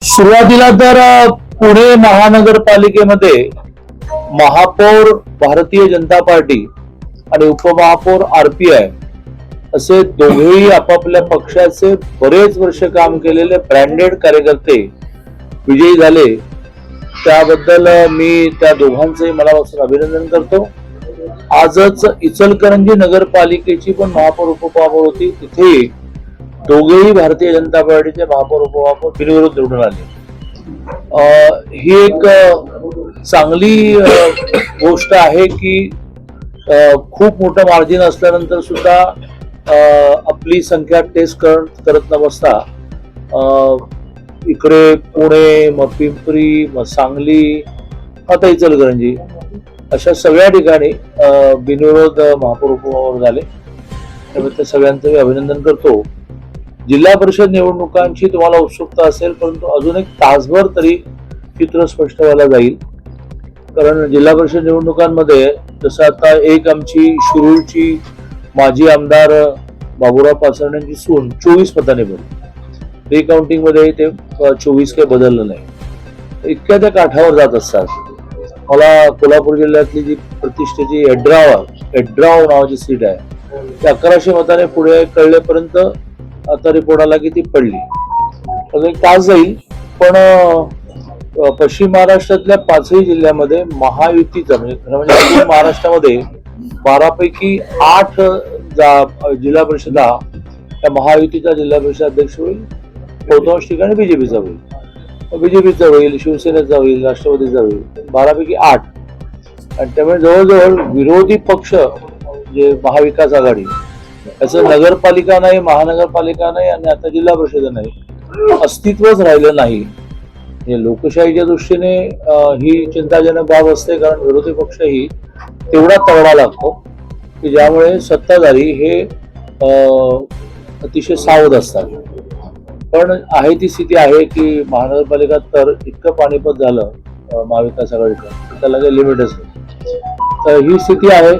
सुरुवातीला तर पुणे महानगरपालिकेमध्ये महापौर भारतीय जनता पार्टी आणि उपमहापौर आरपीआय असे दोघेही आपापल्या पक्षाचे बरेच वर्ष काम केलेले ब्रँडेड कार्यकर्ते विजयी झाले. त्याबद्दल मी त्या दोघांचंही मनापासून अभिनंदन करतो. आजच इचलकरंजी नगरपालिकेची पण महापौर उपमहापौर होती, तिथे दोघेही भारतीय जनता पार्टीचे महापौर उपमहापौर बिनविरोध निवडून आले. ही एक चांगली गोष्ट आहे की खूप मोठं मार्जिन असल्यानंतर सुद्धा आपली संख्या टेस्ट करत न बसता इकडे पुणे, मग पिंपरी, मग सांगली, आता इचलकरंजी अशा सगळ्या ठिकाणी बिनविरोध महापौर उपमहापौर झाले. त्यामुळे त्या सगळ्यांचं मी अभिनंदन करतो. जिल्हा परिषद निवडणुकांची तुम्हाला उत्सुकता असेल, परंतु अजून एक तासभर तरी चित्र स्पष्ट व्हायला जाईल. कारण जिल्हा परिषद निवडणुकांमध्ये जसं आता एक आमची शिरूरची माजी आमदार बाबुराव पाचरण्यांची सून 24 मतांनी पडली. रिकाउंटिंग मध्ये ते 24 काही बदललं नाही. इतक्या त्या काठावर जात असतात. मला कोल्हापूर जिल्ह्यातली जी प्रतिष्ठेची एड्राव नावाची सीट आहे, ती 1100 मताने पुढे कळलेपर्यंत आता रिपोर्ट आला की ती पडली. अजून एक तास जाईल. पण पश्चिम महाराष्ट्रातल्या 5ही जिल्ह्यामध्ये महायुतीचा म्हणजे महाराष्ट्रामध्ये 12 पैकी 8 जिल्हा परिषदा त्या महायुतीचा जिल्हा परिषद अध्यक्ष होईल. बहुतांश ठिकाणी बीजेपीचा होईल, बीजेपीचा होईल, शिवसेनेचा होईल, राष्ट्रवादीचा होईल. 12 पैकी 8. आणि त्यामुळे जवळजवळ विरोधी पक्ष जे महाविकास आघाडी, त्याचं नगरपालिका नाही, महानगरपालिका नाही आणि आता जिल्हा परिषद नाही, अस्तित्वच राहिलं नाही. लोकशाहीच्या दृष्टीने ही चिंताजनक बाब असते. कारण विरोधी पक्षही तेवढा तगडा लागतो की ज्यामुळे सत्ताधारी हे अतिशय सावध असतात. पण आहे ती स्थिती आहे की महानगरपालिका तर इतकं पाणीपत झालं महाविकास आघाडीचं, त्याला काही लिमिटच नाही. तर ही स्थिती आहे.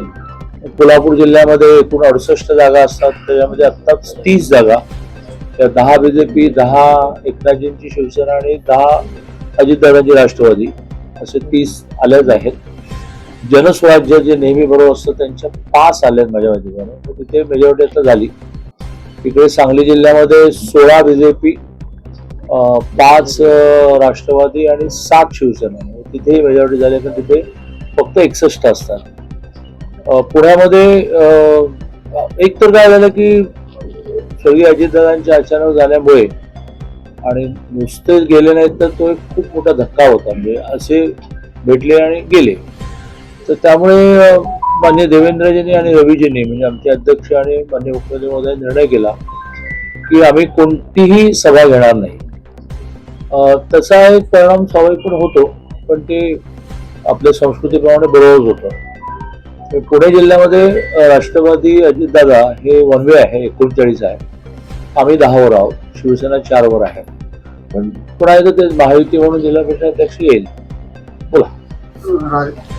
कोल्हापूर जिल्ह्यामध्ये एकूण 68 जागा असतात, त्याच्यामध्ये आत्ताच 30 जागा, त्या 10 बीजेपी, 10 एकनाथजींची शिवसेना आणि 10 अजितदादांची राष्ट्रवादी, असे 30 आल्याच आहेत. जनस्वराज्य जे नेहमी बरोबर असतं त्यांच्या 5 आल्यात माझ्या माहितीप्रमाणे, तिथे मेजॉरिटी आता झाली. इकडे सांगली जिल्ह्यामध्ये 16 बीजेपी, 5 राष्ट्रवादी आणि 7 शिवसेना, तिथेही मेजॉरिटी झाली. तर तिथे फक्त 61 असतात. पुण्यामध्ये एक तर काय झालं की स्वर्गीय अजितदादांच्या अचानक झाल्यामुळे आणि नुसते गेले नाहीत तर तो एक खूप मोठा धक्का होता. म्हणजे असे भेटले आणि गेले. तर त्यामुळे मान्य देवेंद्रजींनी आणि रवीजींनी म्हणजे आमचे अध्यक्ष आणि मान्य मुख्यमंत्री महोदयांनी निर्णय केला की आम्ही कोणतीही सभा घेणार नाही. त्याचा एक परिणाम स्वाभाविकपणे होतो, पण ते आपल्या संस्कृतीप्रमाणे बरोबरच होतं. पुणे जिल्ह्यामध्ये राष्ट्रवादी अजितदादा हे 1 वे आहे, 39 आहे. आम्ही 10 वर आहोत, शिवसेना 4 वर आहे. पण पुन्हा एकदा ते महायुती म्हणून जिल्हा परिषद अध्यक्ष येईल. बोला.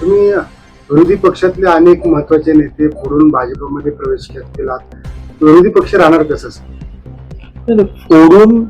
तुम्ही विरोधी पक्षातले अनेक महत्वाचे नेते फोडून भाजपमध्ये प्रवेश केला, विरोधी पक्ष राहणार कसं? फोडून